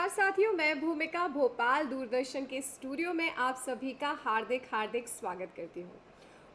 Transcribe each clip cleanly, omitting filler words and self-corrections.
नमस्कार साथियों, मैं भूमिका भोपाल दूरदर्शन के स्टूडियो में आप सभी का हार्दिक हार्दिक स्वागत करती हूँ।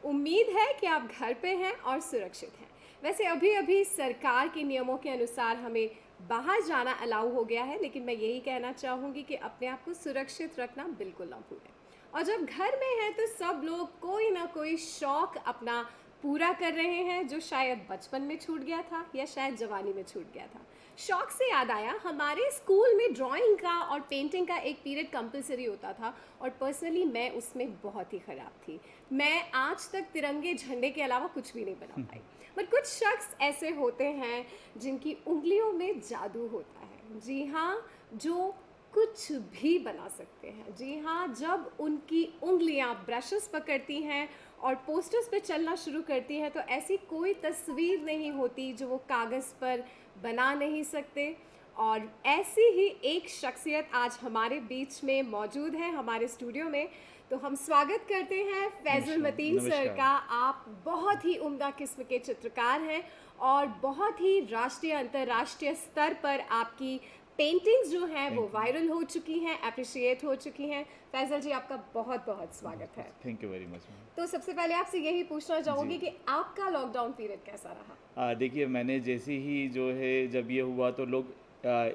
उम्मीद है कि आप घर पे हैं और सुरक्षित हैं। वैसे अभी अभी सरकार के नियमों के अनुसार हमें बाहर जाना अलाउ हो गया है, लेकिन मैं यही कहना चाहूँगी कि अपने आप को सुरक्षित रखना बिल्कुल ना भूलें। और जब घर में हैं तो सब लोग कोई ना कोई शौक अपना पूरा कर रहे हैं जो शायद बचपन में छूट गया था या शायद जवानी में छूट गया था। शौक से याद आया, हमारे स्कूल में ड्राइंग का और पेंटिंग का एक पीरियड कंपलसरी होता था और पर्सनली मैं उसमें बहुत ही ख़राब थी। मैं आज तक तिरंगे झंडे के अलावा कुछ भी नहीं बना पाई। पर कुछ शख्स ऐसे होते हैं जिनकी उंगलियों में जादू होता है। जी हाँ, जो कुछ भी बना सकते हैं। जी हाँ, जब उनकी उँगलियाँ ब्रशेस पकड़ती हैं और पोस्टर्स पे चलना शुरू करती हैं तो ऐसी कोई तस्वीर नहीं होती जो वो कागज़ पर बना नहीं सकते। और ऐसी ही एक शख्सियत आज हमारे बीच में मौजूद है हमारे स्टूडियो में। तो हम स्वागत करते हैं फैज़ल नमस्कार, मतीन सर नमस्कार। का। आप बहुत ही उम्दा किस्म के चित्रकार हैं और बहुत ही राष्ट्रीय अंतर्राष्ट्रीय स्तर पर आपकी पेंटिंग्स जो हैं वो थैंक यू। वायरल हो चुकी हैं, एप्रिशिएट हो चुकी हैं। फैज़ल जी, आपका बहुत-बहुत स्वागत है। बहुत-बहुत thank you very much ma'am. तो सबसे पहले आपसे यही पूछना जी। चाहूँगी कि आपका लॉकडाउन पीरियड कैसा रहा? देखिए मैंने जैसे ही जो है जब ये हुआ तो लोग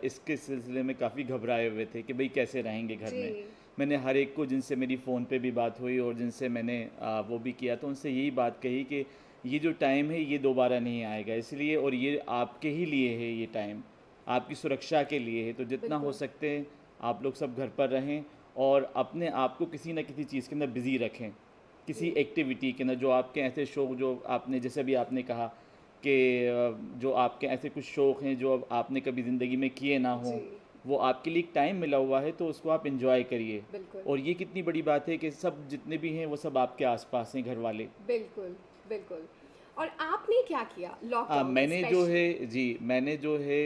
इसके सिलसिले में काफ़ी घबराए हुए थे कि भई कैसे रहेंगे घर जी, में। मैंने हर एक को जिनसे मेरी फ़ोन पे भी बात हुई और जिनसे मैंने वो भी किया तो उनसे यही बात कही कि ये जो टाइम है ये दोबारा नहीं आएगा इसलिए और ये आपके ही लिए है ये टाइम, आपकी सुरक्षा के लिए है। तो जितना हो बिल्कुल। सकते हैं आप लोग सब घर पर रहें और अपने आप को किसी न किसी चीज़ के अंदर बिज़ी रखें। किसी जी, एक्टिविटी के अंदर जो आपके ऐसे शौक जो आपने जैसे अभी आपने कहा कि जो आपके ऐसे कुछ शौक हैं जो अब आपने कभी ज़िंदगी में किए ना हों, जी, वो आपके लिए एक टाइम मिला हुआ है तो उसको आप एन्जॉय करिए। बिल्कुल, और ये कितनी बड़ी बात है कि सब जितने भी हैं वो सब आपके आस-पास हैं घर वाले। बिल्कुल, बिल्कुल। और आपने क्या किया लॉकडाउन में मैंने जो स्पेशली? है जी, मैंने जो है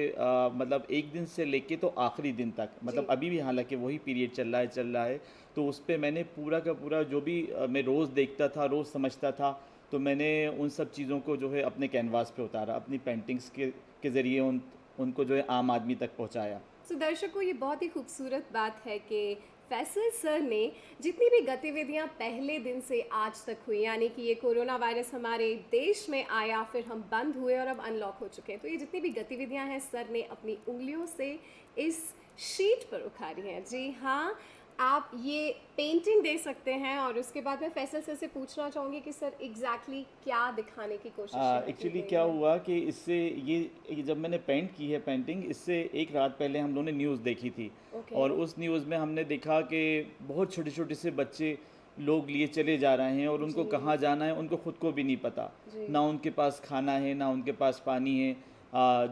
मतलब 1 दिन से लेके तो आखिरी दिन तक जी, मतलब अभी भी हालाँकि वही पीरियड चल रहा है, तो उस पे मैंने पूरा का पूरा जो भी मैं रोज़ देखता था, रोज़ समझता था, तो मैंने उन सब चीज़ों को जो है अपने कैनवास पे उतारा, अपनी पेंटिंग्स के ज़रिए उनको जो है आम आदमी तक पहुँचाया। सो दर्शकों, ये बहुत ही खूबसूरत बात है कि फैसल सर ने जितनी भी गतिविधियां पहले दिन से आज तक हुई, यानी कि ये कोरोना वायरस हमारे देश में आया, फिर हम बंद हुए और अब अनलॉक हो चुके हैं, तो ये जितनी भी गतिविधियां हैं सर ने अपनी उंगलियों से इस शीट पर उखाड़ी हैं। जी हाँ, आप ये पेंटिंग दे सकते हैं और उसके बाद मैं फैसल सर से पूछना चाहूँगी कि सर एग्जैक्टली क्या दिखाने की कोशिश यहाँ की एक्चुअली गई क्या है। हुआ कि इससे ये जब मैंने पेंट की है पेंटिंग इससे एक रात पहले हम लोगों ने न्यूज़ देखी थी ओके। और उस न्यूज़ में हमने देखा कि बहुत छोटे छोटे से बच्चे लोग लिए चले जा रहे हैं और उनको जी, कहाँ जाना है उनको खुद को भी नहीं पता। जी, ना उनके पास खाना है ना उनके पास पानी है।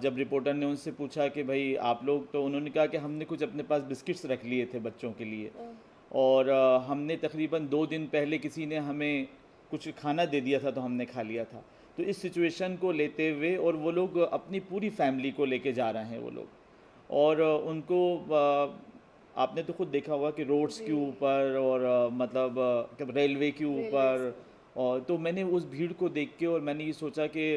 जब रिपोर्टर ने उनसे पूछा कि भाई आप लोग, तो उन्होंने कहा कि हमने कुछ अपने पास बिस्किट्स रख लिए थे बच्चों के लिए अ, और हमने तकरीबन 2 दिन पहले किसी ने हमें कुछ खाना दे दिया था तो हमने खा लिया था। तो इस सिचुएशन को लेते हुए और वो लोग अपनी पूरी फैमिली को लेके जा रहे हैं वो लोग और उनको आपने तो खुद देखा होगा कि रोड्स जी, के ऊपर और मतलब रेलवे के रेलवे ऊपर। से। और तो मैंने उस भीड़ को देख के और मैंने ये सोचा कि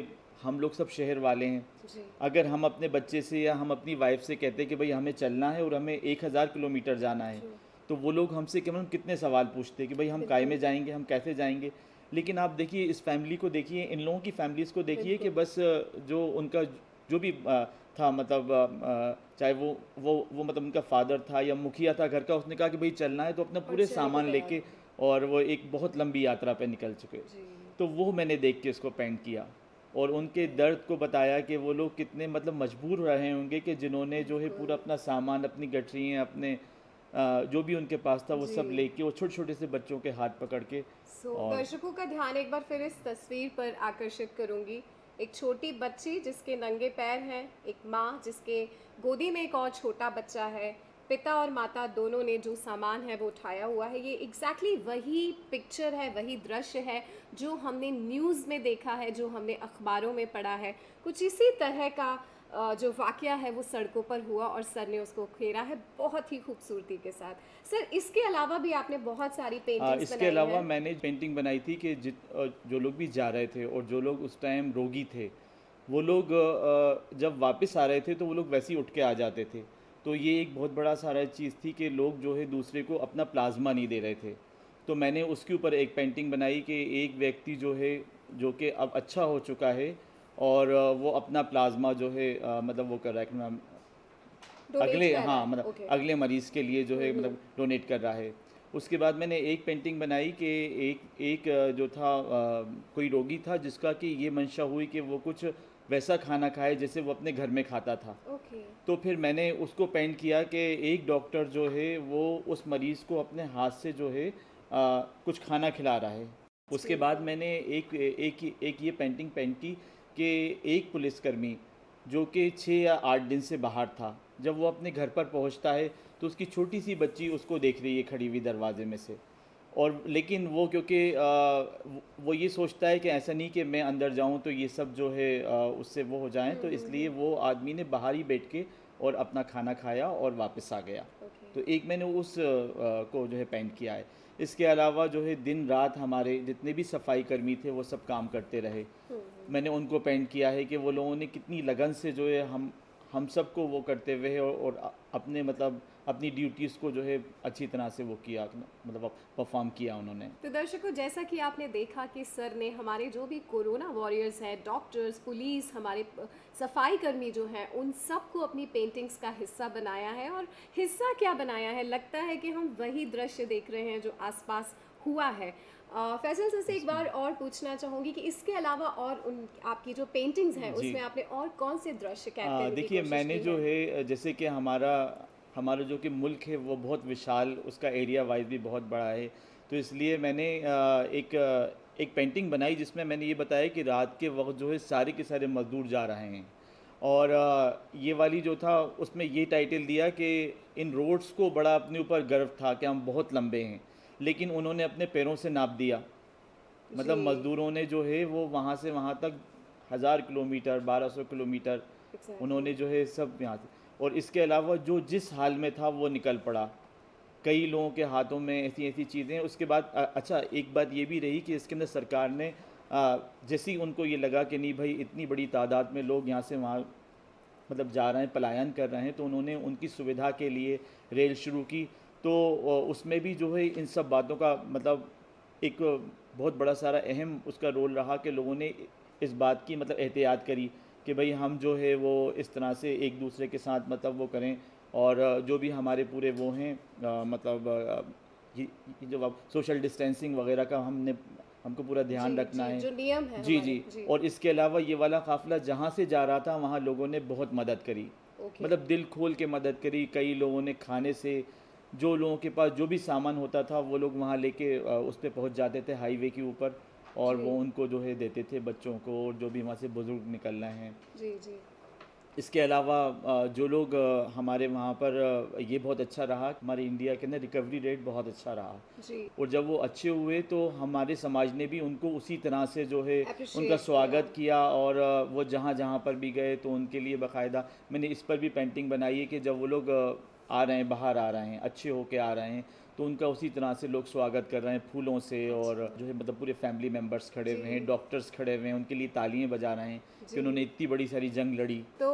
हम लोग सब शहर वाले हैं। जी, अगर हम अपने बच्चे से या हम अपनी वाइफ से कहते हैं कि भाई हमें चलना है और हमें 1000 किलोमीटर जाना है, ट्रू, तो वो लोग हमसे कम से कम कितने सवाल पूछते हैं कि भाई हम काय बिल्कुल, में जाएंगे, हम कैसे जाएंगे। लेकिन आप देखिए इस फैमिली को देखिए, इन लोगों की फैमिलीज़ को देखिए कि बिल्कुल, बस जो उनका जो भी था मतलब चाहे वो मतलब उनका फादर था या मुखिया था घर का, उसने कहा कि भाई चलना है तो अपना और पूरे चलने को सामान तैयार लेके हो गए। और वो एक बहुत लंबी यात्रा पे निकल चुके। जी, तो वो मैंने देख के उसको पेंट किया और उनके ओके, दर्द को बताया कि वो लोग कितने मतलब मजबूर रहे होंगे कि जिन्होंने जो है बिल्कुल। पूरा अपना सामान, अपनी गठरियाँ, अपने जो भी उनके पास था वो जी, सब लेके वो छोटे-छोटे से बच्चों के हाथ पकड़ के। सो और दर्शकों का ध्यान एक बार फिर इस तस्वीर पर आकर्षित करूँगी। एक छोटी बच्ची जिसके नंगे पैर हैं, एक माँ जिसके गोदी में एक और छोटा बच्चा है, पिता और माता दोनों ने जो सामान है वो उठाया हुआ है। ये एग्ज़ैक्टली वही पिक्चर है, वही दृश्य है जो हमने न्यूज़ में देखा है, जो हमने अखबारों में पढ़ा है। कुछ इसी तरह का जो वाक़या है वो सड़कों पर हुआ और सर ने उसको घेरा है बहुत ही खूबसूरती के साथ। सर, इसके अलावा भी आपने बहुत सारी पेंटिंग्स इसके बनाई अलावा हैं। मैंने पेंटिंग बनाई थी कि जो लोग भी जा रहे थे और जो लोग उस टाइम रोगी थे, वो लोग जब वापस आ रहे थे तो वो लोग वैसे ही उठ के आ जाते थे। तो ये एक बहुत बड़ा सारा चीज़ थी कि लोग जो है दूसरे को अपना प्लाज्मा नहीं दे रहे थे। तो मैंने उसके ऊपर एक पेंटिंग बनाई कि एक व्यक्ति जो है, जो कि अब अच्छा हो चुका है और वो अपना प्लाज्मा जो है मतलब वो कर रहा है कि मैम डोनेट अगले, कर रहा हाँ, है, मतलब ओके। अगले मरीज़ के लिए जो है मतलब डोनेट कर रहा है। उसके बाद मैंने एक पेंटिंग बनाई कि एक एक जो था कोई रोगी था जिसका कि ये मंशा हुई कि वो कुछ वैसा खाना खाए जैसे वो अपने घर में खाता था। ओके। तो फिर मैंने उसको पेंट किया कि एक डॉक्टर जो है वो उस मरीज़ को अपने हाथ से जो है कुछ खाना खिला रहा है। उसके जी, बाद जी। मैंने एक ये पेंटिंग पेंट की कि एक पुलिसकर्मी जो कि 6 या 8 दिन से बाहर था, जब वो अपने घर पर पहुंचता है तो उसकी छोटी सी बच्ची उसको देख रही है खड़ी हुई दरवाजे में से। और लेकिन वो क्योंकि वो ये सोचता है कि ऐसा नहीं कि मैं अंदर जाऊं तो ये सब जो है उससे वो हो जाएं, तो इसलिए वो आदमी ने बाहर ही बैठ के और अपना खाना खाया और वापस आ गया। ओके। तो एक मैंने उस को जो है पेंट किया है। इसके अलावा जो है दिन रात हमारे जितने भी सफाई कर्मी थे वो सब काम करते रहे। मैंने उनको पेंट किया है कि वो लोगों ने कितनी लगन से जो है हम सबको वो करते हुए और अपने मतलब अपनी ड्यूटीज़ को जो है अच्छी तरह से वो किया, मतलब परफॉर्म किया उन्होंने। तो दर्शकों, जैसा कि आपने देखा कि सर ने हमारे जो भी कोरोना वॉरियर्स हैं, डॉक्टर्स, पुलिस, हमारे सफाई कर्मी जो हैं, उन सबको अपनी पेंटिंग्स का हिस्सा बनाया है। और हिस्सा क्या बनाया है, लगता है कि हम वही दृश्य देख रहे हैं जो आसपास हुआ है। फैसल सर से एक यस बार मैम। और पूछना चाहूँगी कि इसके अलावा और उन आपकी जो पेंटिंग्स हैं जी। उसमें आपने और कौन से दृश्य कैद करने की देखिए, कोशिश मैंने की जो है? है जैसे कि हमारा हमारा जो कि मुल्क है वो बहुत विशाल, उसका एरिया वाइज भी बहुत बड़ा है। तो इसलिए मैंने एक पेंटिंग बनाई जिसमें मैंने ये बताया कि रात के वक्त जो है सारे के सारे मज़दूर जा रहे हैं। और ये वाली जो था उसमें ये टाइटल दिया कि इन रोड्स को बड़ा अपने ऊपर गर्व था कि हम बहुत लंबे हैं, लेकिन उन्होंने अपने पैरों से नाप दिया। मतलब जी। मज़दूरों ने जो है वो वहाँ से वहाँ तक 1000 किलोमीटर, 1200 किलोमीटर एग्जैक्टली। उन्होंने जो है सब यहाँ से। और इसके अलावा जो जिस हाल में था वो निकल पड़ा। कई लोगों के हाथों में ऐसी ऐसी चीज़ें। उसके बाद अच्छा, एक बात ये भी रही कि इसके अंदर सरकार ने जैसे ही उनको ये लगा कि नहीं भाई इतनी बड़ी तादाद में लोग यहाँ से वहाँ मतलब जा रहे हैं, पलायन कर रहे हैं, तो उन्होंने उनकी सुविधा के लिए रेल शुरू की। तो उसमें भी जो है इन सब बातों का मतलब एक बहुत बड़ा सारा अहम उसका रोल रहा कि लोगों ने इस बात की मतलब एहतियात करी कि भाई हम जो है वो इस तरह से एक दूसरे के साथ मतलब वो करें। और जो भी हमारे पूरे वो हैं मतलब ये जो अब सोशल डिस्टेंसिंग वगैरह का हमको पूरा जी, ध्यान रखना जी, है। जो नियम है जी, हमारे। जी। जी। और इसके अलावा ये वाला काफ़िला जहाँ से जा रहा था वहाँ लोगों ने बहुत मदद करी। ओके। मतलब दिल खोल के मदद करी। कई लोगों ने खाने से, जो लोगों के पास जो भी सामान होता था वो लोग वहाँ लेके उस पे पहुँच जाते थे हाईवे के ऊपर, और जी, वो उनको जो है देते थे बच्चों को और जो भी वहाँ से बुज़ुर्ग निकल रहे हैं। जी, जी। इसके अलावा जो लोग हमारे वहाँ पर ये बहुत अच्छा रहा, हमारे इंडिया के अंदर रिकवरी रेट बहुत अच्छा रहा। जी, और जब वो अच्छे हुए तो हमारे समाज ने भी उनको उसी तरह से जो है उनका एप्रिशिएट किया। स्वागत किया। और वो जहाँ जहाँ पर भी गए तो उनके लिए बाकायदा मैंने इस पर भी पेंटिंग बनाई है कि जब वो लोग आ रहे हैं, बाहर आ रहे हैं, अच्छे होके आ रहे हैं, तो उनका उसी तरह से लोग स्वागत कर रहे हैं फूलों से। और अच्छा। जो है मतलब पूरे फैमिली मेम्बर्स खड़े जी, हुए हैं, डॉक्टर्स खड़े हुए हैं, उनके लिए तालियां बजा रहे हैं कि जी। उन्होंने इतनी बड़ी सारी जंग लड़ी। तो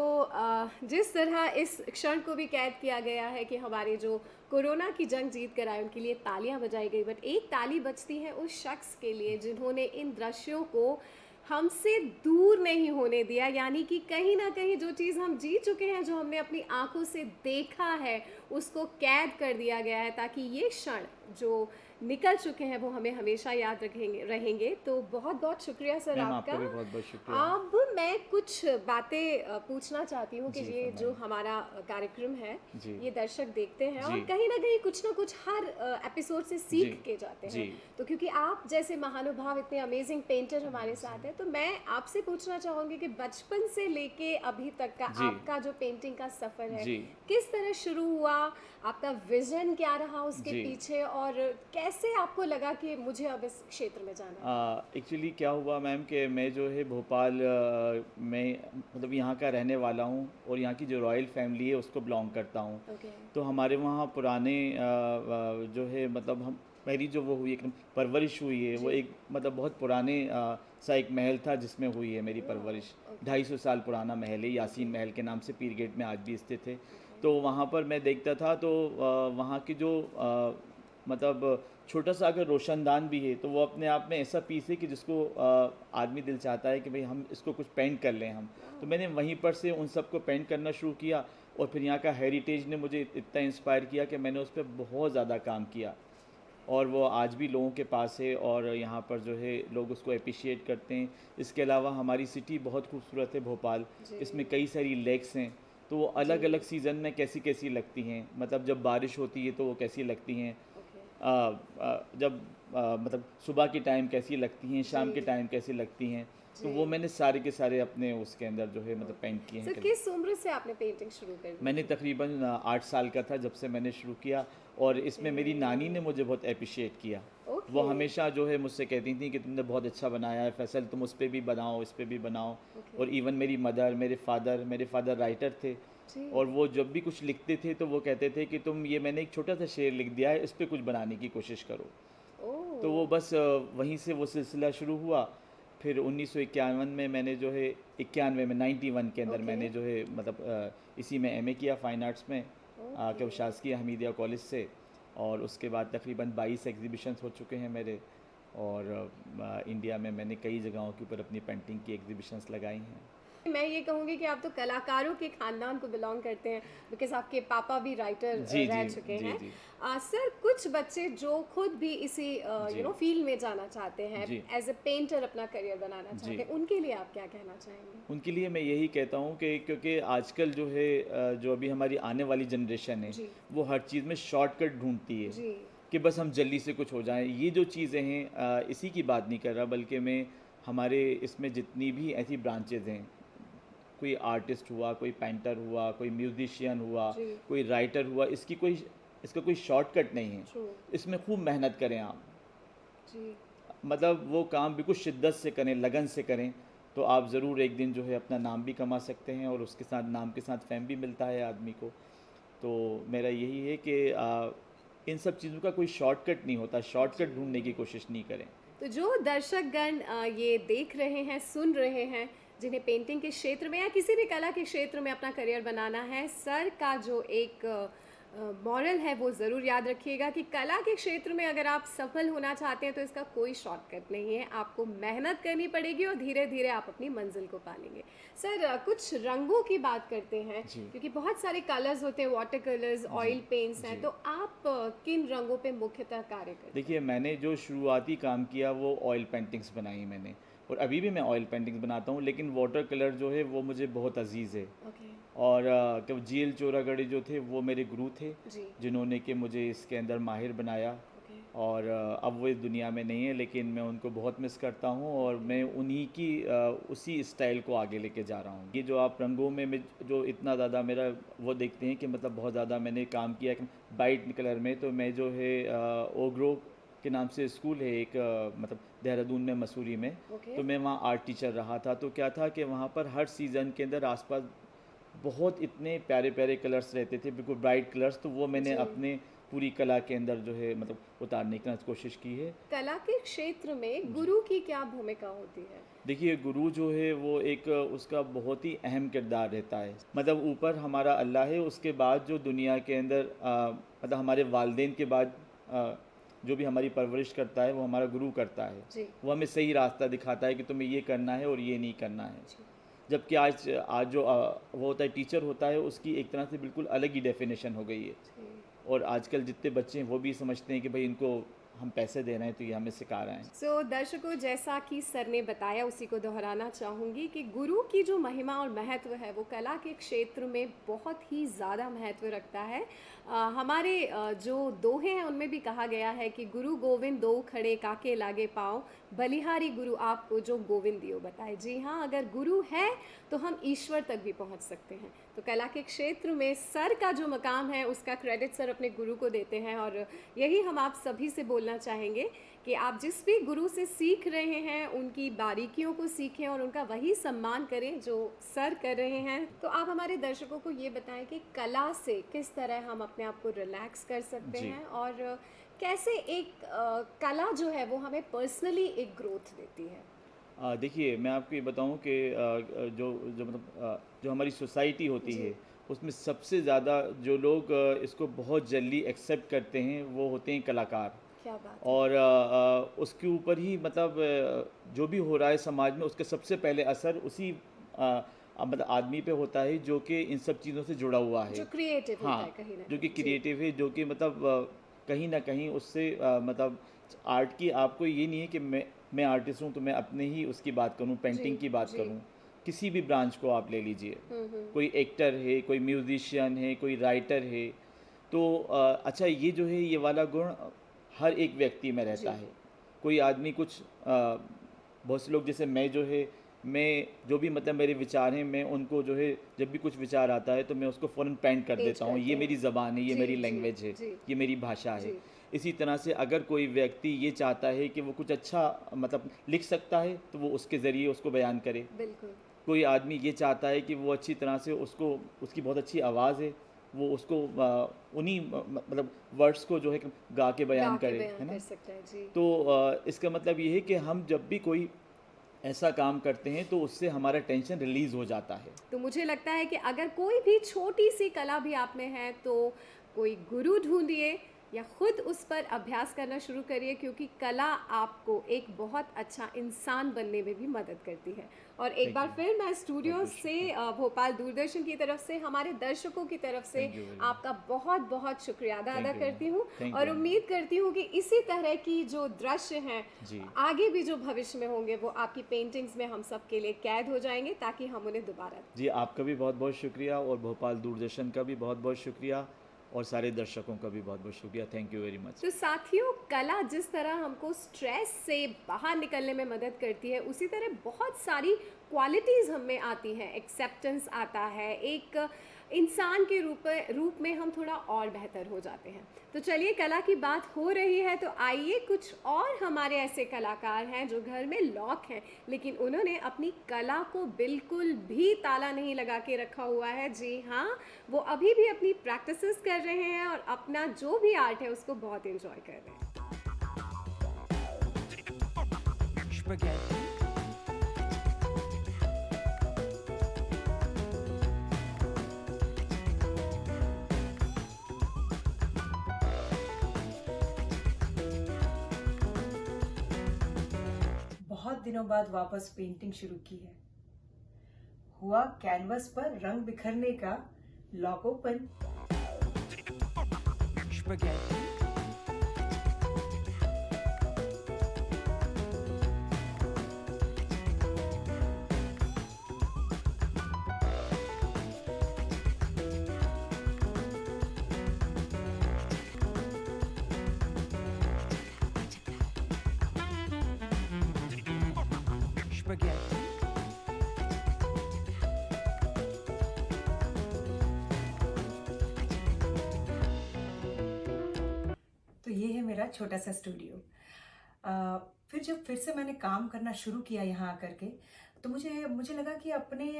जिस तरह इस क्षण को भी कैद किया गया है कि हमारे जो कोरोना की जंग जीत कर आए उनके लिए तालियां बजाई गई, बट एक ताली बजती है उस शख्स के लिए जिन्होंने इन दृश्यों को हमसे दूर नहीं होने दिया। यानी कि कहीं ना कहीं जो चीज़ हम जी चुके हैं, जो हमने अपनी आंखों से देखा है, उसको कैद कर दिया गया है ताकि ये क्षण जो निकल चुके हैं वो हमें हमेशा याद रहेंगे। तो बहुत बहुत शुक्रिया सर मैम आपका। आपका भी बहुत बहुत शुक्रिया। अब मैं कुछ बातें पूछना चाहती हूँ कि जी ये जो फरमाइए। हमारा कार्यक्रम है, जी। ये दर्शक देखते हैं और जी। कहीं ना कहीं कुछ ना कुछ हर एपिसोड से जी। सीख के जाते जी। हैं। तो क्योंकि आप जैसे महानुभाव इतने अमेजिंग पेंटर हमारे साथ हैं, तो मैं आपसे पूछना चाहूँगी कि बचपन से लेके अभी तक का जी। आपका जो पेंटिंग का सफ़र है, जी। किस तरह शुरू हुआ, आपका विजन क्या रहा उसके जी। पीछे, और कैसे आपको लगा कि मुझे अब इस क्षेत्र में जाना है? एक्चुअली क्या हुआ मैम कि मैं जो है भोपाल में मतलब यहाँ का रहने वाला हूँ और यहाँ की जो रॉयल फैमिली है उसको बिलोंग करता हूँ। ओके। तो हमारे वहाँ पुराने जो है मतलब हम मेरी जो वो हुई एक परवरिश हुई है वो जी। एक मतलब बहुत पुराने सा एक महल था जिसमें हुई है मेरी वाह। परवरिश। ओके। 250 साल पुराना महल है, ओके। यासीन महल के नाम से पीर गेट में आज भी स्थित है। ओके। तो वहाँ पर मैं देखता था तो वहाँ की जो मतलब छोटा सा अगर रोशनदान भी है तो वो अपने आप में ऐसा पीस है कि जिसको आदमी दिल चाहता है कि भाई हम इसको कुछ पेंट कर लें हम। तो मैंने वहीं पर से उन सबको पेंट करना शुरू किया और फिर यहाँ का हेरिटेज ने मुझे इतना इंस्पायर किया कि मैंने उस पर बहुत ज़्यादा काम किया और वो आज भी लोगों के पास है और यहाँ पर जो है लोग उसको अप्रिशिएट करते हैं। इसके अलावा हमारी सिटी बहुत खूबसूरत है भोपाल, इसमें जी कई सारी लेक्स हैं तो वो अलग जी। अलग सीज़न में कैसी कैसी लगती हैं, मतलब जब बारिश होती है तो वो कैसी लगती हैं, ओके। जब मतलब सुबह के टाइम कैसी लगती हैं, शाम के जी टाइम कैसी लगती हैं। तो वो जी। मैंने सारे के सारे अपने उसके अंदर जो है मतलब ओके। पेंट किए हैं सर कल। किस उम्र से आपने पेंटिंग शुरू कर दी मैंने थी? तकरीबन 8 साल का था जब से मैंने शुरू किया और इसमें मेरी नानी ओके। ने मुझे बहुत अप्रिशिएट किया। वो ओके। हमेशा जो है मुझसे कहती थी कि तुमने बहुत अच्छा बनाया है फैसल, तुम उस पे भी बनाओ, इस पे भी बनाओ। ओके। और इवन मेरी मदर, मेरे फादर राइटर थे जी। और वो जब भी कुछ लिखते थे तो वो कहते थे कि तुम ये मैंने एक छोटा सा शेर लिख दिया है, इस पे कुछ बनाने की कोशिश करो। तो ओह! वो बस वहीं से वो सिलसिला शुरू हुआ। फिर 1991 में मैंने जो है 91 में 91 के अंदर ओके। मैंने जो है मतलब इसी में एमए किया फ़ाइन आर्ट्स में ओके। के शासकीय हमीदिया कॉलेज से। और उसके बाद तकरीबन 22 एग्जीबिशंस हो चुके हैं मेरे और इंडिया में मैंने कई जगहों के ऊपर अपनी पेंटिंग की एग्जीबिशंस लगाई हैं। मैं ये कहूँगी कि आप तो कलाकारों के ख़ानदान को बिलॉन्ग करते हैं बिकॉज़ आपके पापा भी राइटर जी, रह जी, चुके जी, हैं। जी, सर कुछ बच्चे जो खुद भी इसी जी, फ़ील्ड में जाना चाहते हैं, जी, एज़ अ पेंटर अपना करियर बनाना चाहते जी। हैं, उनके लिए आप क्या कहना चाहेंगे? उनके लिए मैं यही कहता हूँ कि क्योंकि आजकल जो है जो अभी हमारी आने वाली जनरेशन है जी, वो हर चीज़ में शॉर्टकट ढूंढती है जी, कि बस हम जल्दी से कुछ हो जाएं। ये जो चीज़ें हैं इसी की बात नहीं कर रहा बल्कि मैं हमारे इसमें जितनी भी ऐसी ब्रांचेज़ हैं, कोई आर्टिस्ट हुआ, कोई पेंटर हुआ, कोई म्यूजिशियन हुआ, जी, कोई राइटर हुआ, इसका कोई शॉर्टकट नहीं है। ट्रू, इसमें खूब मेहनत करें आप, जी, मतलब वो काम बिल्कुल शिद्दत से करें, लगन से करें, तो आप ज़रूर एक दिन जो है अपना नाम भी कमा सकते हैं और उसके साथ नाम के साथ फ़ेम भी मिलता है आदमी को। तो मेरा यही है कि इन सब चीज़ों का कोई शॉर्टकट नहीं होता, जी। शॉर्टकट ढूँढने की कोशिश नहीं करें। तो जो दर्शकगण ये देख रहे हैं, सुन रहे हैं, जिन्हें पेंटिंग के क्षेत्र में या किसी भी कला के क्षेत्र में अपना करियर बनाना है, सर का जो एक मॉरल है वो ज़रूर याद रखिएगा कि कला के क्षेत्र में अगर आप सफल होना चाहते हैं तो इसका कोई शॉर्टकट नहीं है। आपको मेहनत करनी पड़ेगी और धीरे-धीरे आप अपनी मंज़िल को पालेंगे। सर कुछ रंगों की बात करते हैं जी, क्योंकि बहुत सारे कलर्स होते हैं, वाटर कलर्स, जी, ऑयल पेंट्स हैं, जी। तो आप किन रंगों पे मुख्यतः कार्य करते देखिए, हैं? मैंने जो शुरुआती काम किया वो ऑयल पेंटिंग्स बनाई मैंने और अभी भी मैं ऑयल पेंटिंग्स बनाता हूँ, लेकिन वाटर कलर जो है वो मुझे बहुत अज़ीज़ है। ओके, और तो जीएल चोरागढ़ी जो थे वो मेरे गुरु थे, जी, जिन्होंने कि मुझे इसके अंदर माहिर बनाया। ओके, और अब वो इस दुनिया में नहीं है लेकिन मैं उनको बहुत मिस करता हूँ और ओके। मैं उन्हीं की उसी स्टाइल को आगे लेके जा रहा हूँ। ये जो आप रंगों में जो इतना ज़्यादा मेरा वो देखते हैं कि मतलब बहुत ज़्यादा मैंने काम किया कि वाइट कलर में, तो मैं जो है ओग्रो के नाम से स्कूल है एक मतलब देहरादून में मसूरी में, ओके, तो मैं वहाँ आर्ट टीचर रहा था। तो क्या था कि वहाँ पर हर सीज़न के अंदर आसपास बहुत इतने प्यारे प्यारे कलर्स रहते थे, बिल्कुल ब्राइट कलर्स, तो वो मैंने जी। अपने पूरी कला के अंदर जो है मतलब उतारने की कोशिश की है। कला के क्षेत्र में जी। गुरु की क्या भूमिका होती है? देखिए, गुरु जो है वो एक उसका बहुत ही अहम किरदार रहता है। मतलब ऊपर हमारा अल्लाह है, उसके बाद जो दुनिया के अंदर मतलब हमारे वालिदैन के बाद जो भी हमारी परवरिश करता है वो हमारा गुरु करता है। जी, वो हमें सही रास्ता दिखाता है कि तुम्हें ये करना है और ये नहीं करना है। जी, जबकि आज आज जो वो होता है टीचर होता है, उसकी एक तरह से बिल्कुल अलग ही डेफिनेशन हो गई है। जी। और आजकल जितने बच्चे हैं वो भी समझते हैं कि भाई इनको हम पैसे दे रहे हैं तो ये हमें सिखा रहे हैं। दर्शकों जैसा कि सर ने बताया उसी को दोहराना चाहूँगी कि गुरु की जो महिमा और महत्व है वो कला के क्षेत्र में बहुत ही ज़्यादा महत्व रखता है। हमारे जो दोहे हैं उनमें भी कहा गया है कि गुरु गोविंद दो खड़े काके लागे पाँव, बलिहारी गुरु आपको जो गोविंद दियो बताए। जी हाँ, अगर गुरु है तो हम ईश्वर तक भी पहुंच सकते हैं। तो कला के क्षेत्र में सर का जो मकाम है उसका क्रेडिट सर अपने गुरु को देते हैं और यही हम आप सभी से बोलना चाहेंगे कि आप जिस भी गुरु से सीख रहे हैं उनकी बारीकियों को सीखें और उनका वही सम्मान करें जो सर कर रहे हैं। तो आप हमारे दर्शकों को ये बताएं कि कला से किस तरह हम अपने आप को रिलैक्स कर सकते जी। हैं और कैसे एक कला जो है वो हमें पर्सनली एक ग्रोथ देती है। देखिए, मैं आपको ये बताऊँ कि जो जो मतलब जो हमारी सोसाइटी होती जी, है उसमें सबसे ज़्यादा जो लोग इसको बहुत जल्दी एक्सेप्ट करते हैं वो होते हैं कलाकार। क्या बात है। और उसके ऊपर ही मतलब जो भी हो रहा है समाज में उसका सबसे पहले असर उसी मतलब आदमी पे होता है जो कि इन सब चीज़ों से जुड़ा हुआ है। जो क्रिएटिव होता है हाँ, कहीं ना जो कि कहीं। जी। क्रिएटिव है, जो कि मतलब कहीं न कहीं उससे मतलब आर्ट की आपको ये नहीं है कि मैं आर्टिस्ट हूँ तो मैं अपने ही उसकी बात करूँ, जी। पेंटिंग की बात जी। करूँ। किसी भी ब्रांच को आप ले लीजिए। हम्म। कोई एक्टर है, कोई म्यूज़िशियन है, कोई राइटर है। तो अच्छा ये जो है ये वाला गुण हर एक व्यक्ति में रहता जी। है। कोई आदमी कुछ बहुत से लोग जैसे मैं जो है मैं जो भी मतलब मेरे विचार हैं मैं उनको जो है जब भी कुछ विचार आता है तो मैं उसको फ़ौरन पेंट कर पेंच देता हूँ। करते ये मेरी हैं। ज़बान है, ये जी। मेरी जी। लैंग्वेज है, जी। ये मेरी भाषा है। जी। इसी तरह से अगर कोई व्यक्ति ये चाहता है कि वो कुछ अच्छा मतलब लिख सकता है तो वो उसके ज़रिए उसको बयान करे। बिल्कुल। कोई आदमी ये चाहता है कि वो अच्छी तरह से उसको उसकी बहुत अच्छी आवाज़ है, वो उसको उन्हीं मतलब वर्ड्स को जो है कि गा के गा बयान के करे, है बयान ना? कर सकता है। जी। तो इसका मतलब ये है कि हम जब भी कोई ऐसा काम करते हैं तो उससे हमारा टेंशन रिलीज़ हो जाता है। तो मुझे लगता है कि अगर कोई भी छोटी-सी कला भी आप में है, तो कोई गुरु ढूँढिए या खुद उस पर अभ्यास करना शुरू करिए, क्योंकि कला आपको एक बहुत अच्छा इंसान बनने में भी मदद करती है। और एक थैंक बार यू। फिर मैं स्टूडियो बहुत-बहुत से शुक्रिया। भोपाल दूरदर्शन की तरफ से हमारे दर्शकों की तरफ से थैंक यू वेरी मच। आपका बहुत-बहुत शुक्रिया अदा थैंक यू। करती हूँ थैंक और यू। उम्मीद करती हूँ कि इसी तरह की जो दृश्य हैं, जी। आगे भी जो भविष्य में होंगे, वो आपकी पेंटिंग्स में हम सबके लिए कैद हो जाएँगे, ताकि हम उन्हें दोबारा जी, आपका भी बहुत-बहुत शुक्रिया और भोपाल दूरदर्शन का भी बहुत-बहुत शुक्रिया और सारे दर्शकों का भी बहुत-बहुत शुक्रिया। Thank you very much. तो साथियों, कला जिस तरह हमको स्ट्रेस से बाहर निकलने में मदद करती है, उसी तरह बहुत सारी क्वालिटीज़ हम में आती हैं। एक्सेप्टेंस आता है, एक इंसान के रूप में हम थोड़ा और बेहतर हो जाते हैं। तो चलिए, कला की बात हो रही है तो आइए, कुछ और हमारे ऐसे कलाकार हैं जो घर में लॉक हैं, लेकिन उन्होंने अपनी कला को बिल्कुल भी ताला नहीं लगा के रखा हुआ है। जी हाँ, वो अभी भी अपनी प्रैक्टिसेस कर रहे हैं और अपना जो भी आर्ट है उसको बहुत एंजॉय कर रहे हैं। Spaghetti. बहुत दिनों बाद वापस पेंटिंग शुरू की है। हुआ कैनवस पर रंग बिखरने का लॉक ओपन। Spaghetti. Spaghetti. तो ये है मेरा छोटा सा स्टूडियो। फिर से मैंने काम करना शुरू किया यहाँ आकर के, तो मुझे मुझे लगा कि अपने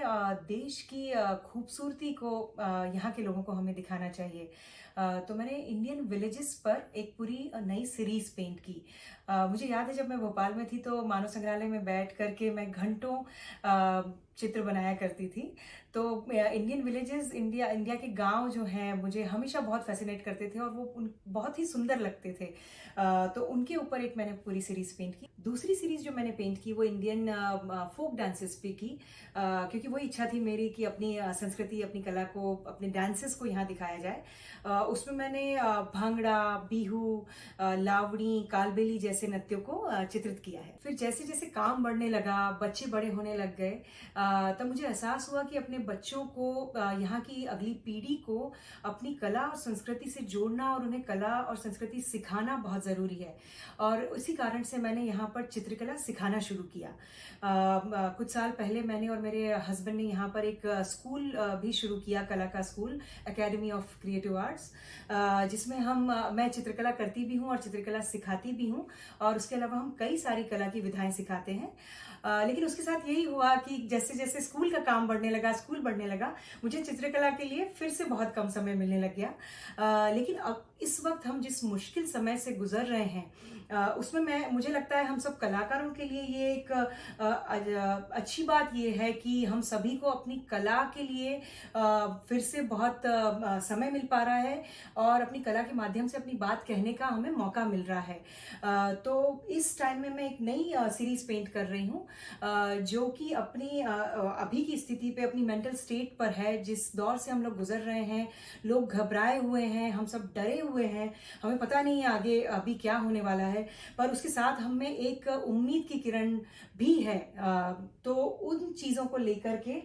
देश की खूबसूरती को यहाँ के लोगों को हमें दिखाना चाहिए। तो मैंने इंडियन विलेजेस पर एक पूरी नई सीरीज पेंट की। मुझे याद है जब मैं भोपाल में थी तो मानव संग्रहालय में बैठ करके मैं घंटों चित्र बनाया करती थी। तो इंडियन विलेजेस, इंडिया के गांव जो हैं, मुझे हमेशा बहुत फैसिनेट करते थे और वो बहुत ही सुंदर लगते थे। तो उनके ऊपर एक मैंने पूरी सीरीज पेंट की। दूसरी सीरीज जो मैंने पेंट की वो इंडियन फोक डांसेस पे की, क्योंकि वो इच्छा थी मेरी कि अपनी संस्कृति, अपनी कला को, अपने डांसेस को यहाँ दिखाया जाए। उसमें मैंने भांगड़ा, बिहू, लावणी, कालबेली जैसे नृत्यों को चित्रित किया है। फिर जैसे जैसे काम बढ़ने लगा, बच्चे बड़े होने लग गए, तब मुझे एहसास हुआ कि अपने बच्चों को, यहाँ की अगली पीढ़ी को अपनी कला और संस्कृति से जोड़ना और उन्हें कला और संस्कृति सिखाना बहुत ज़रूरी है। और इसी कारण से मैंने यहाँ पर चित्रकला सिखाना शुरू किया। कुछ साल पहले मैंने और मेरे हस्बैंड ने यहाँ पर एक स्कूल भी शुरू किया, कला का school, academy of creative arts, जिसमें मैं चित्रकला करती भी हूँ और चित्रकला सिखाती भी हूँ, और उसके अलावा हम कई सारी कला की विधाएं सिखाते हैं। लेकिन उसके साथ यही हुआ कि जैसे जैसे जैसे स्कूल का काम बढ़ने लगा, स्कूल बढ़ने लगा, मुझे चित्रकला के लिए फिर से बहुत कम समय मिलने लग गया। लेकिन अब इस वक्त हम जिस मुश्किल समय से गुजर रहे हैं, उसमें मुझे लगता है हम सब कलाकारों के लिए ये एक अच्छी बात ये है कि हम सभी को अपनी कला के लिए फिर से बहुत समय मिल पा रहा है और अपनी कला के माध्यम से अपनी बात कहने का हमें मौका मिल रहा है। तो इस टाइम में मैं एक नई सीरीज पेंट कर रही हूँ, जो कि अपनी अभी की स्थिति पे, अपनी मेंटल स्टेट पर है। जिस दौर से हम लोग गुजर रहे हैं, लोग घबराए हुए हैं, हम सब डरे हुए हैं, हमें पता नहीं है आगे अभी क्या होने वाला है, पर उसके साथ हमें एक उम्मीद की किरण भी है। तो उन चीज़ों को लेकर के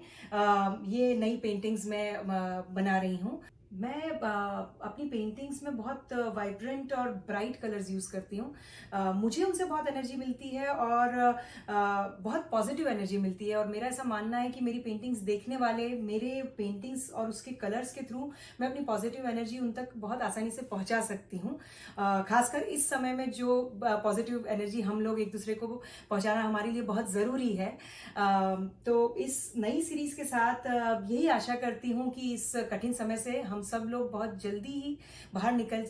ये नई पेंटिंग्स मैं बना रही हूँ। मैं अपनी पेंटिंग्स में बहुत वाइब्रेंट और ब्राइट कलर्स यूज़ करती हूँ। मुझे उनसे बहुत एनर्जी मिलती है और बहुत पॉजिटिव एनर्जी मिलती है, और मेरा ऐसा मानना है कि मेरी पेंटिंग्स देखने वाले मेरे पेंटिंग्स और उसके कलर्स के थ्रू मैं अपनी पॉजिटिव एनर्जी उन तक बहुत आसानी से पहुँचा सकती हूँ। खासकर इस समय में जो पॉजिटिव एनर्जी हम लोग एक दूसरे को पहुँचाना हमारे लिए बहुत ज़रूरी है। तो इस नई सीरीज़ के साथ यही आशा करती हूँ कि इस कठिन समय से हम सब लोग बहुत जल्दी ही बाहर निकल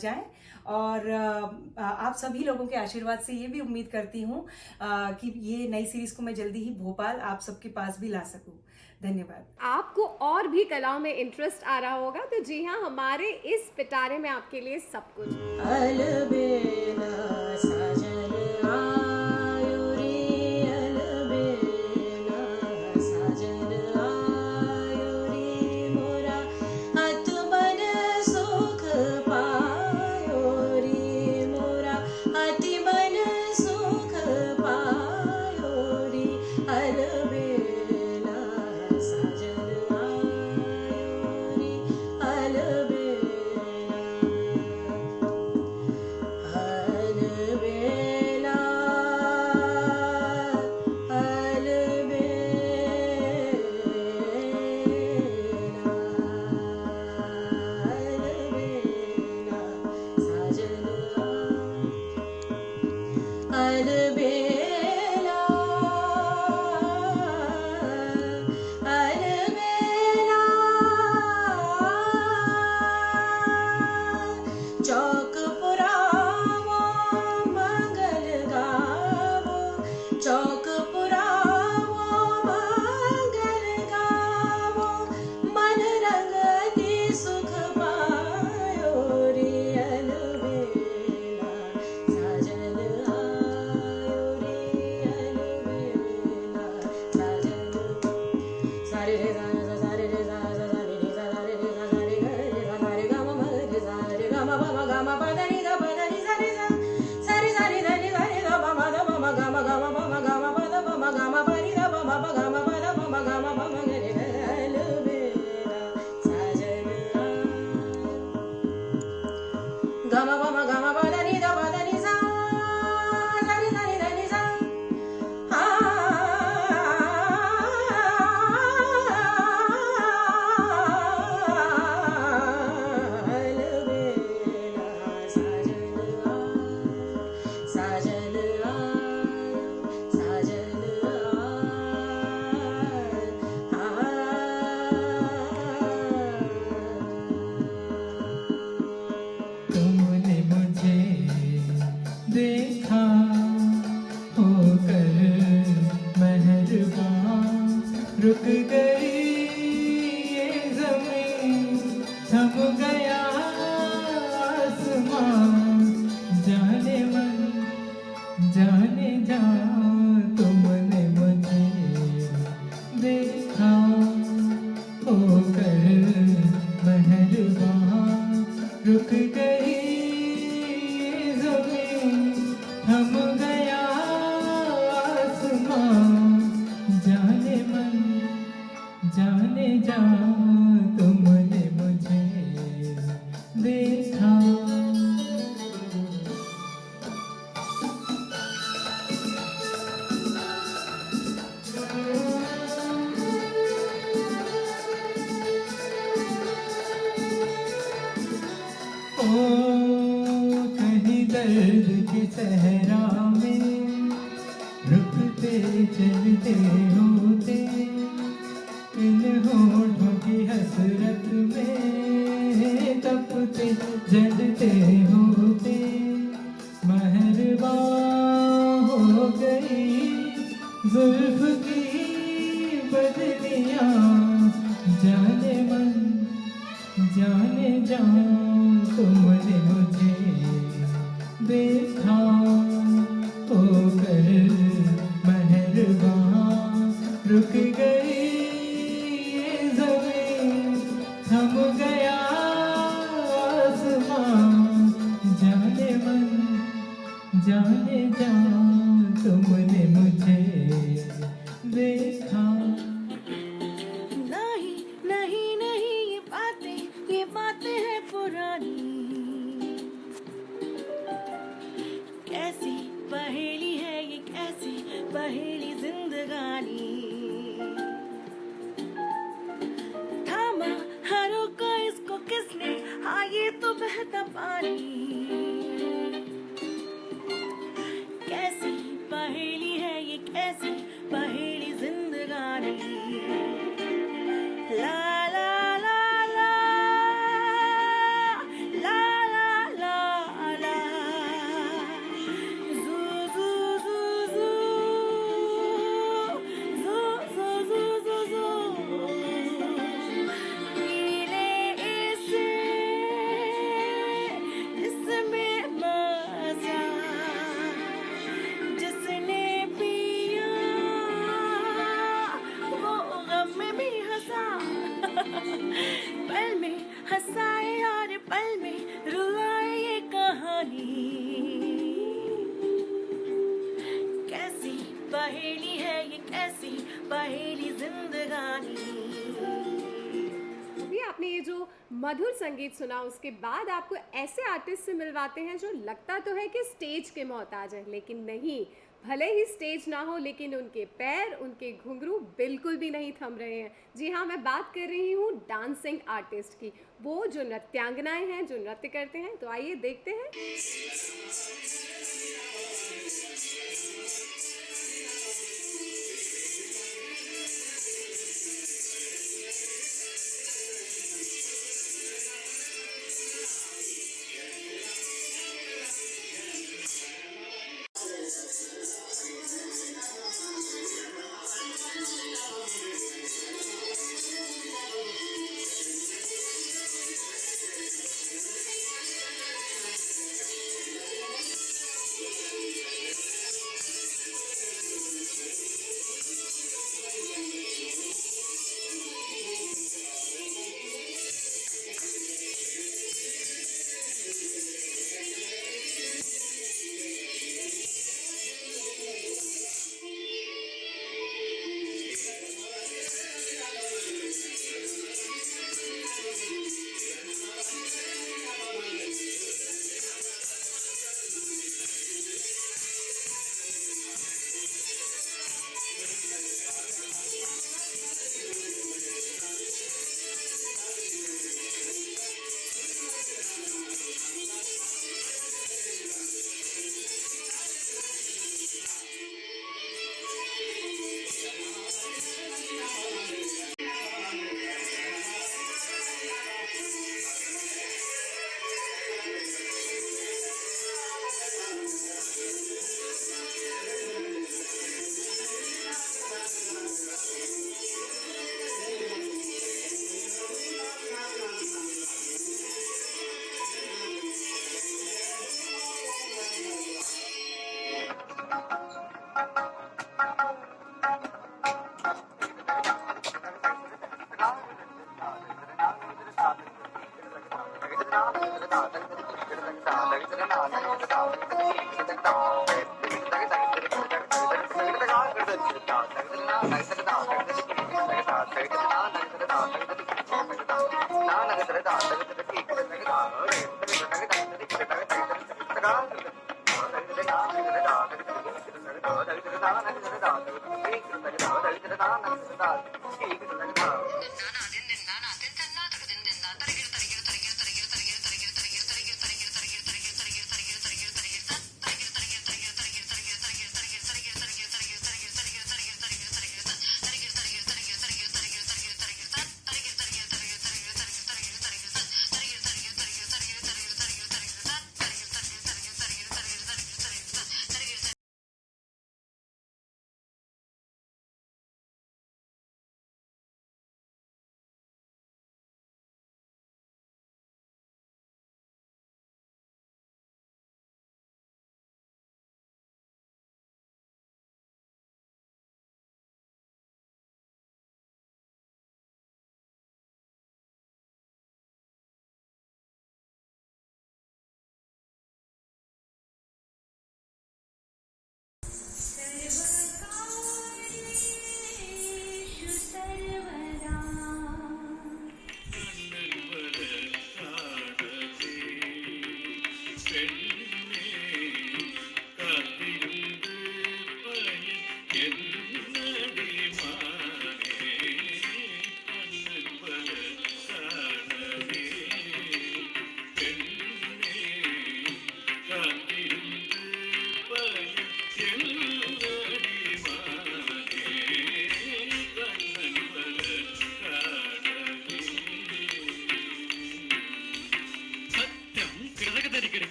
जाएं, और आप सभी लोगों के आशीर्वाद से ये भी उम्मीद करती हूँ कि ये नई सीरीज को मैं जल्दी ही भोपाल आप सबके पास भी ला सकूं। धन्यवाद। आपको और भी कलाओं में इंटरेस्ट आ रहा होगा, तो जी हाँ, हमारे इस पिटारे में आपके लिए सब कुछ। अलबेला साजन आयो रे, अलबेला साजन आयो रे, मोरा अत मन सुख पायो रे, मोरा अति मन सुख पायो रे, अलबेला साजन आयो रे, अलबेला अलबेला अलबेला साजन अलबेला अलबेला चौक पुरावो मंगल गावो, चौक पुरावो मंगल गावो, मन रंग अति सुख पायो रे, अलबेला साजन आयो रे, अलबेला साजन सारे रे सा सा सारे रे सा सा सारे रे सा सारे रे सा सारे ग रे सा सारे ग म रे सा रे ग म प द नि द प द नि सा रे सा सारे सारे द नि सा रे द प म द प म ग म ग म प म ग म प द प म ग म प रि द प म प ग म प द प म ग म प म ग रे ग, अलबेला साजन ग म प म ग म प द नि द प द नि सा सा रे सा रे द नि सा अलबेला साजन साजन साजन तुमने मुझे देखा होकर मेहरबान, रुक गई ये ज़मीन, थम गया आसमान, जाने मन जाने जा, तुमने मुझे देखा होकर मेहरबान, रुक गई ये ज़मीन, थम गया आसमान, जाने मन जाने जा, तुमने मुझे देखा। ओ कहीं दर्द की सहरा में रुकते चलते हो होते, इन होठों की हसरत में तपते जलते होते, मेहरबान हो गई जुल्फ की बदलियां, जाने मन जाने जा तुमने मुझे देखा होकर मेहरबान, रुक गई ये ज़मीं, थम गया आसमां, जाने मन जाने जा तुमने मुझे देखा। नहीं नहीं नहीं, ये बातें हैं पुरानी, कैसी पहेली है ये, कैसी पहेली जिंदगानी, थामा हरों को इसको किसने, हाँ ये तो बहता पानी, कैसी पहेली है ये, कैसी पहेली जिंदगानी, ला ला ला ला ला ला ला ला, zू zू zू zू zू zू zू zू zू, पीले इसे जिसमें मजा, जिसने पिया वो गम में भी हंसा, पल में हंसाए और पल में रुलाए ये कहानी, कैसी पहेली है ये, कैसी पहेली जिंदगानी। अभी आपने ये जो मधुर संगीत सुना, उसके बाद आपको ऐसे आर्टिस्ट से मिलवाते हैं जो लगता तो है कि स्टेज के मोहताज है, लेकिन नहीं, भले ही स्टेज ना हो लेकिन उनके पैर, उनके घुंघरू बिल्कुल भी नहीं थम रहे हैं। जी हाँ, मैं बात कर रही हूँ डांसिंग आर्टिस्ट की, वो जो नृत्यांगनाएं हैं, जो नृत्य करते हैं। तो आइए देखते हैं।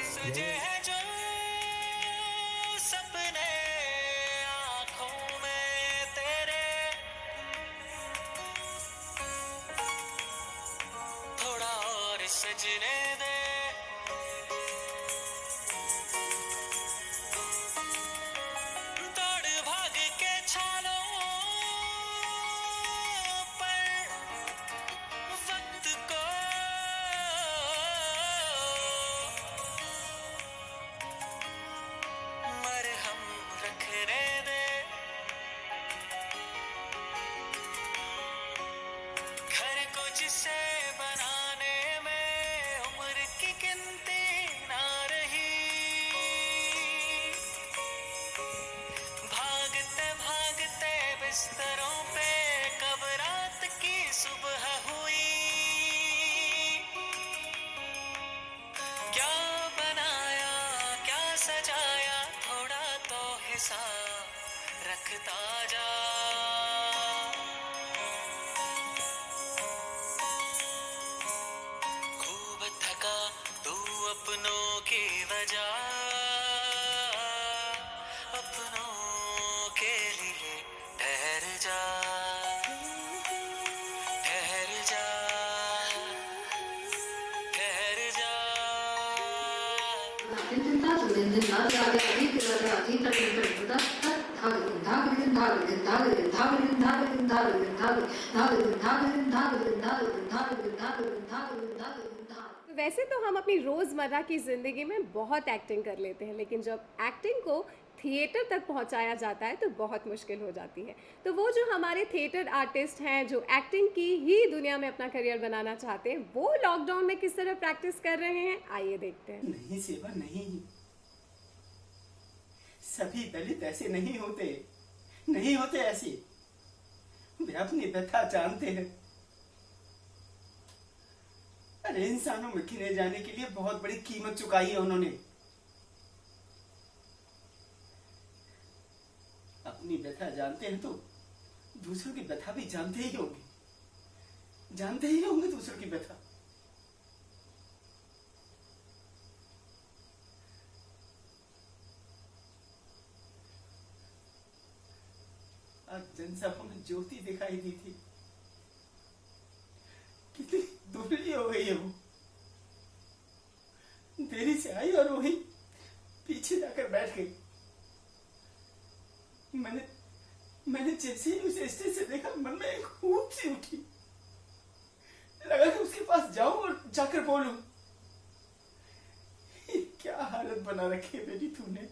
सजे हैं जो सपने आँखों में तेरे, थोड़ा और सजने दे। दौड़ भाग के छालों पर वक्त को मरहम रखने दे। घर को जिसे बनाने में उम्र की गिनती ना रही, भागते भागते बिस्तरों पे कब रात की सुबह हुई। क्या बनाया क्या सजाया, थोड़ा तो हिसाब रखता जा। खूब थका तू अपनों की वजह, अपनों के लिए ठहर जा, ठहर जा, ठहर जा। वैसे तो हम अपनी रोज़मर्रा की ज़िंदगी में बहुत एक्टिंग कर लेते हैं, लेकिन जब एक्टिंग को थिएटर तक पहुंचाया जाता है तो बहुत मुश्किल हो जाती है। तो वो जो हमारे थिएटर आर्टिस्ट हैं जो एक्टिंग की ही दुनिया में अपना करियर बनाना चाहते हैं, वो लॉकडाउन में किस तरह प्रैक्टिस कर रहे हैं, आइए देखते हैं। नहीं सेवा नहीं, सभी दलित ऐसे नहीं होते, नहीं होते ऐसे। वे अपनी व्यथा जानते हैं, अरे इंसानों में गिने जाने के लिए बहुत बड़ी कीमत चुकाई है उन्होंने। अपनी व्यथा जानते हैं तो दूसरों की व्यथा भी जानते ही होंगे दूसरों की व्यथा। आज जनसभा में ज्योति दिखाई दी थी, कितनी दुबली हो गई है वो। देरी से आई और वही पीछे जाकर बैठ गई। मैंने जैसे ही उसे स्टेज से देखा, मन में एक ऊब सी उठी। लगा कि उसके पास जाऊं और जाकर बोलूं, ये क्या हालत बना रखी है बेटी तूने।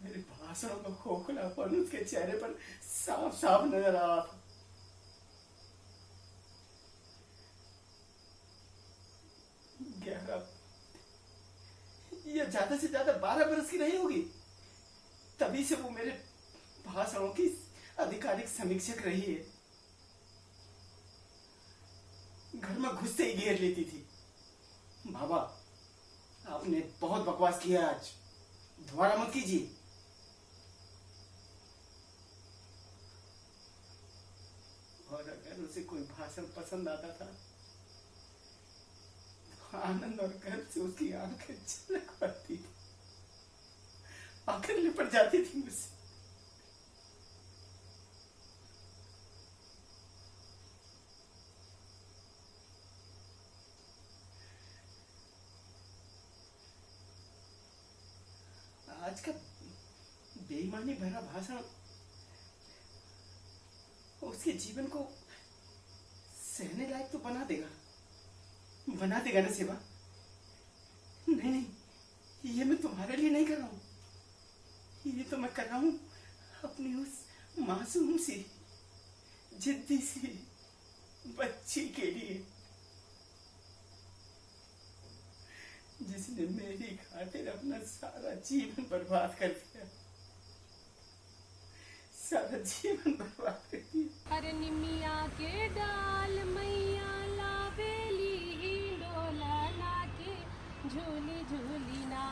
मेरे भाषणों का खोखलापन उसके चेहरे पर साफ साफ नजर आ रहा था। ये ज्यादा से ज्यादा 12 बरस की रही होगी, तभी से वो मेरे भाषणों की आधिकारिक समीक्षक रही है। घर में घुसते ही घेर लेती थी, बाबा आपने बहुत बकवास किया, आज दोबारा मत कीजिए। और अगर उसे कोई भाषण पसंद आता था, आनंद और गर्व से उसकी आंखें झलक पड़ती थी, आखिर लिपट जाती थी मुझसे। आज का बेईमानी भरा भाषण उसके जीवन को सहने लायक तो बना देगा ना सेवा। नहीं, ये मैं तुम्हारे लिए नहीं कर रहा हूं, ये तो मैं कर रहा हूं अपनी उस मासूम सी जिद्दी सी बच्ची के लिए, जिसने मेरी खातिर अपना सारा जीवन बर्बाद कर दिया, सारा जीवन बर्बाद कर दिया। अरे निमिया के डाल मैया लावेली डोला के झूली झूली ना,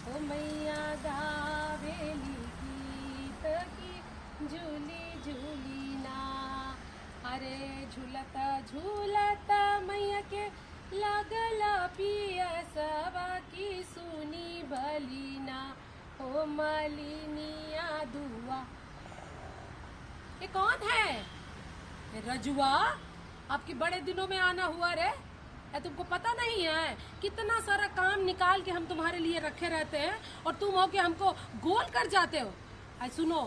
ओ मैया गावेली गीत की झूली झूली ना। अरे झूलता झूलता मैया के लगला पिया सवा की सुनी भली ना, ओ मलिनिया दुआ। ये कौन है? ये रजुआ, आपके बड़े दिनों में आना हुआ रे। तुमको पता नहीं है कितना सारा काम निकाल के हम तुम्हारे लिए रखे रहते हैं और तुम हो के हमको गोल कर जाते हो। सुनो,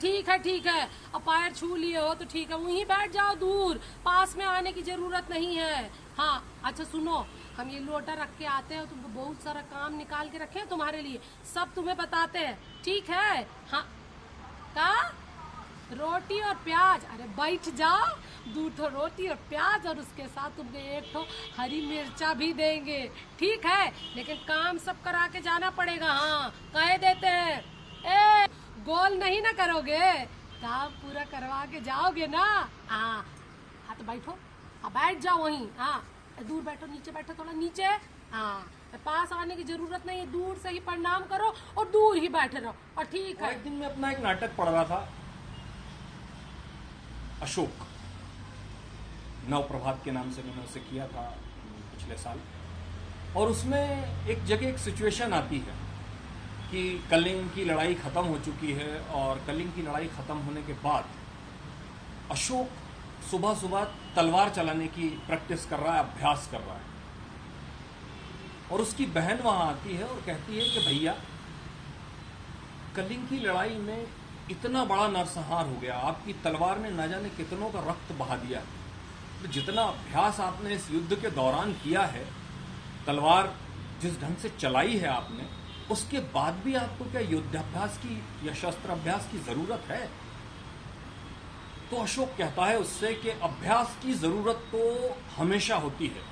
ठीक है, अब पैर छू लिए हो तो ठीक है, वहीं बैठ जाओ, दूर, पास में आने की जरूरत नहीं है। हाँ अच्छा सुनो, हम ये लोटा रख के आते हैं, तुमको बहुत सारा काम निकाल के रखे हैं तुम्हारे लिए, सब तुम्हें बताते हैं, ठीक है? हाँ का रोटी और प्याज, अरे बैठ जाओ, 2 ठो रोटी और प्याज और उसके साथ तुमको 1 ठो हरी मिर्चा भी देंगे, ठीक है? लेकिन काम सब करा के जाना पड़ेगा। हाँ कह देते हैं, ए गोल नहीं ना करोगे, काम पूरा करवा के जाओगे ना। हाँ तो बैठो, बैठ जाओ वहीं। हाँ दूर बैठो, नीचे बैठो, थोड़ा नीचे। हाँ पास आने की जरूरत नहीं, दूर से ही प्रणाम करो और दूर ही बैठे रहो, और ठीक है। एक दिन मैं अपना एक नाटक पढ़ रहा था, अशोक, नवप्रभात के नाम से मैंने उसे किया था पिछले साल। और उसमें एक जगह एक सिचुएशन आती है कि कलिंग की लड़ाई ख़त्म हो चुकी है, और कलिंग की लड़ाई ख़त्म होने के बाद अशोक सुबह सुबह तलवार चलाने की प्रैक्टिस कर रहा है, अभ्यास कर रहा है। और उसकी बहन वहाँ आती है और कहती है कि भैया, कलिंग की लड़ाई में इतना बड़ा नरसंहार हो गया, आपकी तलवार ने न जाने कितनों का रक्त बहा दिया, तो जितना अभ्यास आपने इस युद्ध के दौरान किया है, तलवार जिस ढंग से चलाई है आपने, उसके बाद भी आपको क्या युद्धाभ्यास की या शस्त्राभ्यास की जरूरत है? तो अशोक कहता है उससे कि अभ्यास की जरूरत तो हमेशा होती है।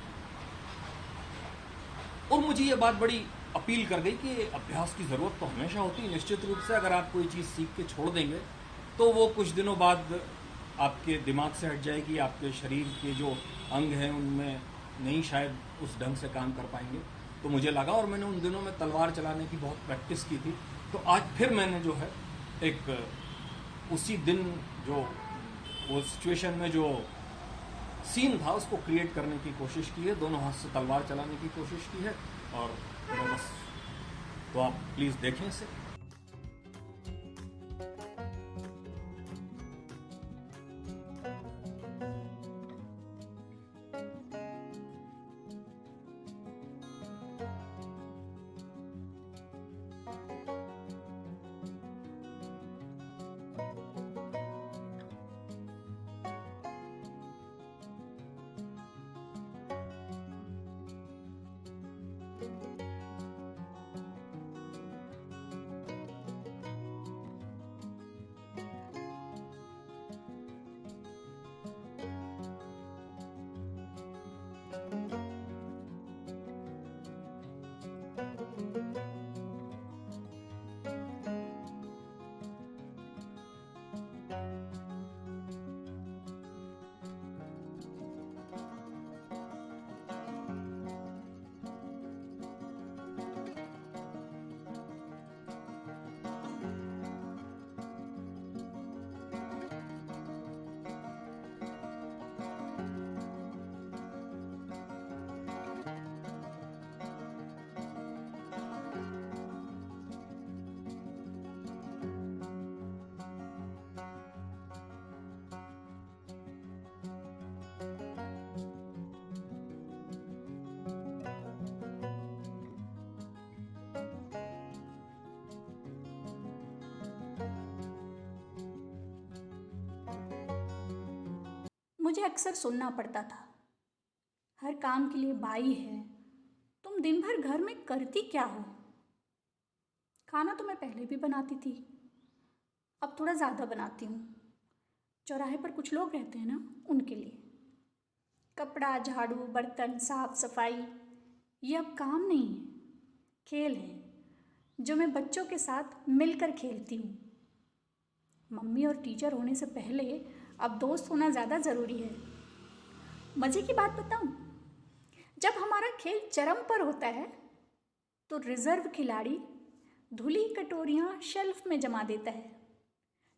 और मुझे ये बात बड़ी अपील कर गई कि अभ्यास की जरूरत तो हमेशा होती है। निश्चित रूप से अगर आप कोई चीज सीख के छोड़ देंगे तो वो कुछ दिनों बाद आपके दिमाग से हट जाएगी, आपके शरीर के जो अंग हैं उनमें नहीं शायद उस ढंग से काम कर पाएंगे। तो मुझे लगा, और मैंने उन दिनों में तलवार चलाने की बहुत प्रैक्टिस की थी, तो आज फिर मैंने जो है एक उसी दिन जो वो सिचुएशन में जो सीन था उसको क्रिएट करने की कोशिश की है, दोनों हाथ से तलवार चलाने की कोशिश की है। और मैं बस, तो आप प्लीज़ देखें इसे। मुझे अक्सर सुनना पड़ता था, हर काम के लिए बाई है, तुम दिन भर घर में करती क्या हो। खाना तो मैं पहले भी बनाती थी, अब थोड़ा ज़्यादा बनाती हूँ। चौराहे पर कुछ लोग रहते हैं ना, उनके लिए। कपड़ा, झाड़ू, बर्तन, साफ सफाई ये अब काम नहीं है, खेल है जो मैं बच्चों के साथ मिलकर खेलती हूँ। मम्मी और टीचर होने से पहले अब दोस्त होना ज़्यादा ज़रूरी है। मज़े की बात बताऊँ, जब हमारा खेल चरम पर होता है तो रिज़र्व खिलाड़ी धुली कटोरियाँ शेल्फ में जमा देता है,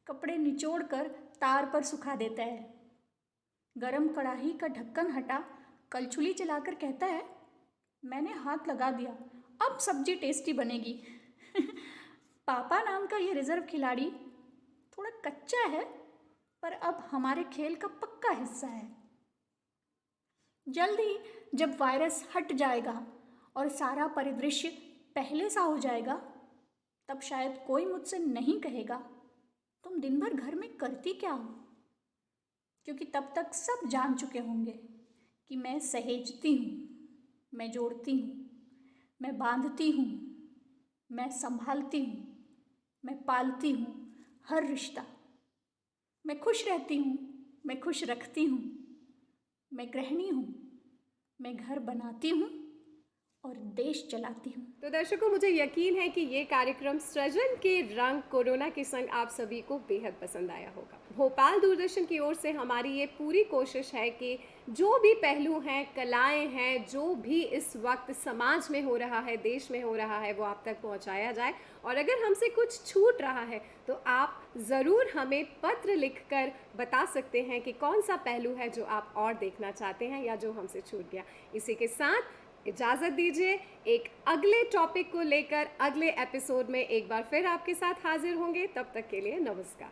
कपड़े निचोड़कर तार पर सुखा देता है, गरम कढ़ाई का ढक्कन हटा कलछुली चलाकर कहता है, मैंने हाथ लगा दिया, अब सब्जी टेस्टी बनेगी। पापा नाम का ये रिज़र्व खिलाड़ी थोड़ा कच्चा है, पर अब हमारे खेल का पक्का हिस्सा है। जल्दी जब वायरस हट जाएगा और सारा परिदृश्य पहले सा हो जाएगा, तब शायद कोई मुझसे नहीं कहेगा तुम दिन भर घर में करती क्या हो, क्योंकि तब तक सब जान चुके होंगे कि मैं सहेजती हूँ, मैं जोड़ती हूँ, मैं बांधती हूँ, मैं संभालती हूँ, मैं पालती हूँ हर रिश्ता। मैं खुश रहती हूँ, मैं खुश रखती हूँ, मैं गृहिणी हूँ, मैं घर बनाती हूँ और देश चलाती हूँ। तो दर्शकों, मुझे यकीन है कि ये कार्यक्रम सृजन के रंग कोरोना के संग आप सभी को बेहद पसंद आया होगा। भोपाल दूरदर्शन की ओर से हमारी ये पूरी कोशिश है कि जो भी पहलू हैं, कलाएं हैं, जो भी इस वक्त समाज में हो रहा है, देश में हो रहा है, वो आप तक पहुंचाया जाए। और अगर हमसे कुछ छूट रहा है तो आप ज़रूर हमें पत्र लिखकर बता सकते हैं कि कौन सा पहलू है जो आप और देखना चाहते हैं या जो हमसे छूट गया। इसी के साथ इजाज़त दीजिए, एक अगले टॉपिक को लेकर अगले एपिसोड में एक बार फिर आपके साथ हाजिर होंगे। तब तक के लिए नमस्कार।